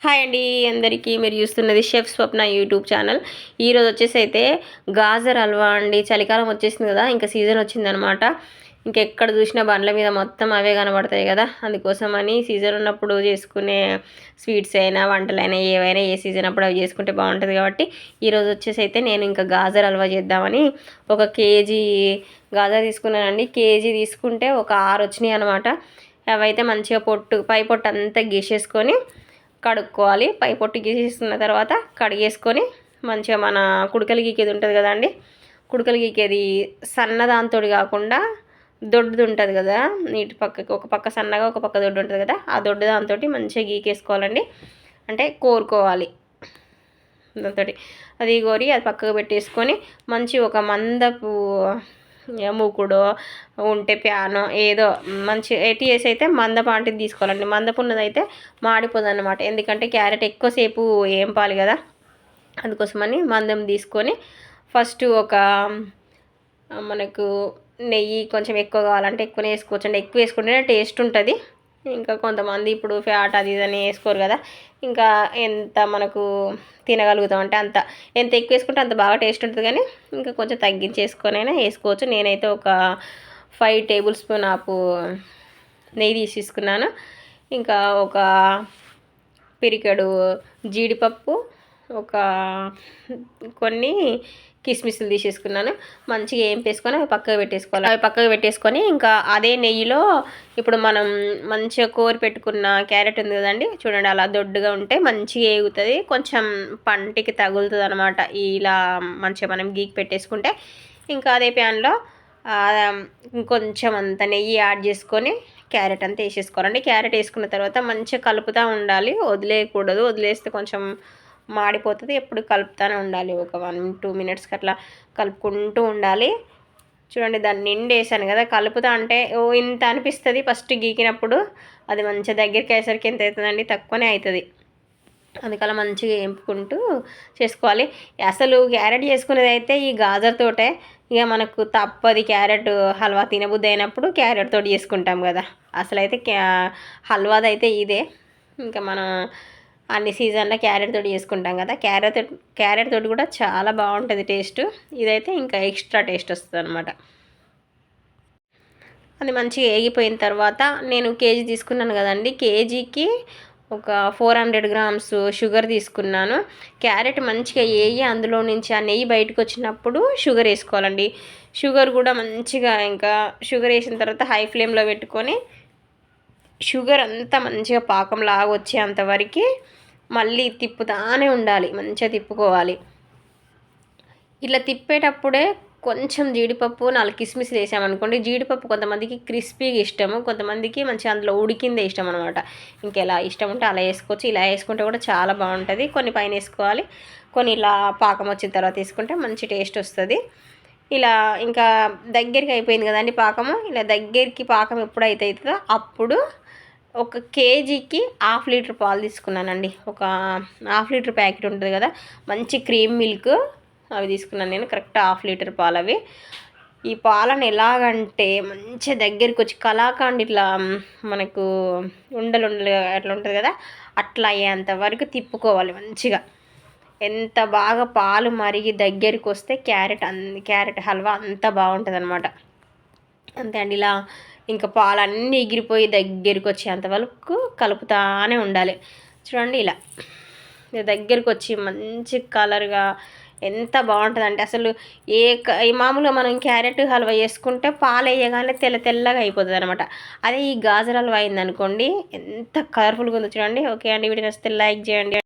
Hi అండి అందరికీ. మీరు చూస్తున్నది షెఫ్ స్వప్న యూట్యూబ్ ఛానల్. ఈరోజు వచ్చేసి అయితే గాజర్ హల్వా అండి. చలికాలం వచ్చేసింది కదా, ఇంకా సీజన్ వచ్చిందనమాట. ఇంకెక్కడ చూసినా బండ్ల మీద మొత్తం అవే కనబడతాయి కదా, అందుకోసమని సీజన్ ఉన్నప్పుడు చేసుకునే స్వీట్స్ అయినా వంటలైనా ఏవైనా ఏ సీజన్ అప్పుడు అవి చేసుకుంటే బాగుంటుంది కాబట్టి ఈరోజు వచ్చేసి అయితే నేను ఇంకా గాజర్ హల్వా చేద్దామని 1 కేజీ గాజర్ తీసుకున్నానండి. కేజీ తీసుకుంటే ఒక 6 వచ్చినాయి అనమాట. అవైతే మంచిగా పై పొట్టు అంతా గీసేసుకొని కడుక్కోవాలి. పై పొట్టు గీసేసుకున్న తర్వాత కడిగేసుకొని మంచిగా మన కుడకలు గీకేది ఉంటుంది కదండి, కుడకలు గీకేది సన్నదాంతో కాకుండా దొడ్డుది ఉంటుంది కదా, నీటి పక్కకి ఒక పక్క సన్నగా ఒక పక్క దొడ్డు ఉంటుంది కదా, ఆ దొడ్డు దాంతో మంచిగా గీకేసుకోవాలండి. అంటే కోరుకోవాలి దాంతో. అది కోరి అది పక్కకు పెట్టేసుకొని మంచి ఒక మందపు మూకుడు ఉంటే ప్యాను ఏదో మంచి ఏటీఎస్ అయితే మందపాటిది తీసుకోవాలండి. మందపున్నదైతే మాడిపోదు అనమాట, ఎందుకంటే క్యారెట్ ఎక్కువసేపు ఏంపాలి కదా, అందుకోసమని మందం తీసుకొని ఫస్ట్ ఒక మనకు నెయ్యి కొంచెం ఎక్కువ కావాలంటే ఎక్కువనే వేసుకోవచ్చండి. ఎక్కువ వేసుకుంటేనే టేస్ట్ ఉంటుంది. ఇంకా కొంతమంది ఇప్పుడు ఫ్యాట్ అది ఇదని వేసుకోరు కదా, ఇంకా ఎంత మనకు తినగలుగుతాం అంటే అంత, ఎంత ఎక్కువ వేసుకుంటే అంత బాగా టేస్ట్ ఉంటుంది. కానీ ఇంకా కొంచెం తగ్గించేసుకొనైనా వేసుకోవచ్చు. నేనైతే ఒక 5 టేబుల్ స్పూన్ ఆపు నెయ్యి తీసుకున్నాను. ఇంకా ఒక పిరికెడు జీడిపప్పు, ఒక కొన్ని కిస్మిస్లు తీసేసుకున్నాను. మంచిగా వేసుకొని అవి పక్కకు పెట్టేసుకోవాలి. అవి పక్కకు పెట్టేసుకొని ఇంకా అదే నెయ్యిలో ఇప్పుడు మనం మంచిగా కోరి పెట్టుకున్న క్యారెట్ ఉంది కదండి, చూడండి అలా దొడ్డుగా ఉంటే మంచిగా వేగుతుంది, కొంచెం పంటికి తగులుతుంది అనమాట. ఇలా మంచిగా మనం గీకి పెట్టేసుకుంటే ఇంకా అదే ప్యాన్లో కొంచెం అంత నెయ్యి యాడ్ చేసుకొని క్యారెట్ అంతా వేసేసుకోవాలండి. క్యారెట్ వేసుకున్న తర్వాత మంచిగా కలుపుతూ ఉండాలి, వదిలేయకూడదు. వదిలేస్తే కొంచెం మాడిపోతుంది. ఎప్పుడు కలుపుతూనే ఉండాలి, ఒక 1-2 మినిట్స్కి అట్లా కలుపుకుంటూ ఉండాలి. చూడండి దాన్ని నిండి వేసాను కదా, కలుపుతా అంటే ఇంత అనిపిస్తుంది ఫస్ట్ గీకినప్పుడు. అది మంచిగా దగ్గరికి అయ్యేసరికి ఎంత అవుతుందండి, తక్కువనే అవుతుంది. అందుకలా మంచిగా వేపుకుంటూ చేసుకోవాలి. అసలు క్యారెట్ చేసుకునేది అయితే ఈ గాజర్ తోటే. ఇక మనకు తప్పది, క్యారెట్ హల్వా తినబుద్ధి అయినప్పుడు క్యారెట్ తోటి చేసుకుంటాం కదా. అసలైతే హల్వాది అయితే ఇదే. ఇంకా మనం అన్ని సీజన్లో క్యారెట్ తోటి చేసుకుంటాం కదా, క్యారెట్ తోటి కూడా చాలా బాగుంటుంది టేస్ట్. ఇదైతే ఇంకా ఎక్స్ట్రా టేస్ట్ వస్తుంది అనమాట. అది మంచిగా వేగిపోయిన తర్వాత నేను కేజీ తీసుకున్నాను కదండి, కేజీకి ఒక 400 గ్రామ్స్ షుగర్ తీసుకున్నాను. క్యారెట్ మంచిగా వేగి అందులో నుంచి ఆ నెయ్యి బయటకు వచ్చినప్పుడు షుగర్ వేసుకోవాలండి. షుగర్ కూడా మంచిగా ఇంకా షుగర్ వేసిన తర్వాత హై ఫ్లేమ్లో పెట్టుకొని షుగర్ అంతా మంచిగా పాకంలాగా వచ్చేంతవరకు మళ్ళీ తిప్పుతానే ఉండాలి, మంచిగా తిప్పుకోవాలి. ఇట్లా తిప్పేటప్పుడే కొంచెం జీడిపప్పు 4 కిస్మిస్లు వేసామనుకోండి. జీడిపప్పు కొంతమందికి క్రిస్పీగా ఇష్టము, కొంతమందికి మంచిగా అందులో ఉడికిందే ఇష్టం అనమాట. ఇంకెలా ఇష్టం ఉంటే అలా వేసుకోవచ్చు. ఇలా వేసుకుంటే కూడా చాలా బాగుంటుంది. కొన్ని పైన వేసుకోవాలి, కొన్ని ఇలా పాకం వచ్చిన తర్వాత వేసుకుంటే మంచి టేస్ట్ వస్తుంది. ఇలా ఇంకా దగ్గరికి అయిపోయింది కదండి పాకము. ఇలా దగ్గరికి పాకం ఎప్పుడైతే అవుతుందో అప్పుడు 1 కేజీకి 1/2 లీటర్ పాలు తీసుకున్నానండి. ఒక 1/2 లీటర్ ప్యాకెట్ ఉంటుంది కదా, మంచి క్రీమ్ మిల్క్ అవి తీసుకున్నాను నేను. కరెక్ట్ 1/2 లీటర్ పాలు అవి. ఈ పాలను ఎలాగంటే మంచిగా దగ్గరికి వచ్చి కలాకండ్ ఇట్లా మనకు ఉండలు అట్లా ఉంటుంది కదా, అట్లా అయ్యేంత వరకు తిప్పుకోవాలి మంచిగా. ఎంత బాగా పాలు మరిగి దగ్గరికి వస్తే క్యారెట్ హల్వా అంత బాగుంటుంది అనమాట. అంతే అండి. ఇలా ఇంకా పాలన్నీ ఎగిరిపోయి దగ్గరికి వచ్చేంత వరకు కలుపుతానే ఉండాలి. చూడండి ఇలా దగ్గరికి వచ్చి మంచి కలర్గా ఎంత బాగుంటుందంటే అసలు మామూలుగా మనం క్యారెట్ హల్వా వేసుకుంటే పాలు వేయగానే తెల్లగా అయిపోతుంది అనమాట. అదే ఈ గాజర్ హల్వా అయిందనుకోండి ఎంత కలర్ఫుల్గా ఉందో చూడండి. ఓకే అండి, వీడియో నచ్చితే లైక్ చేయండి.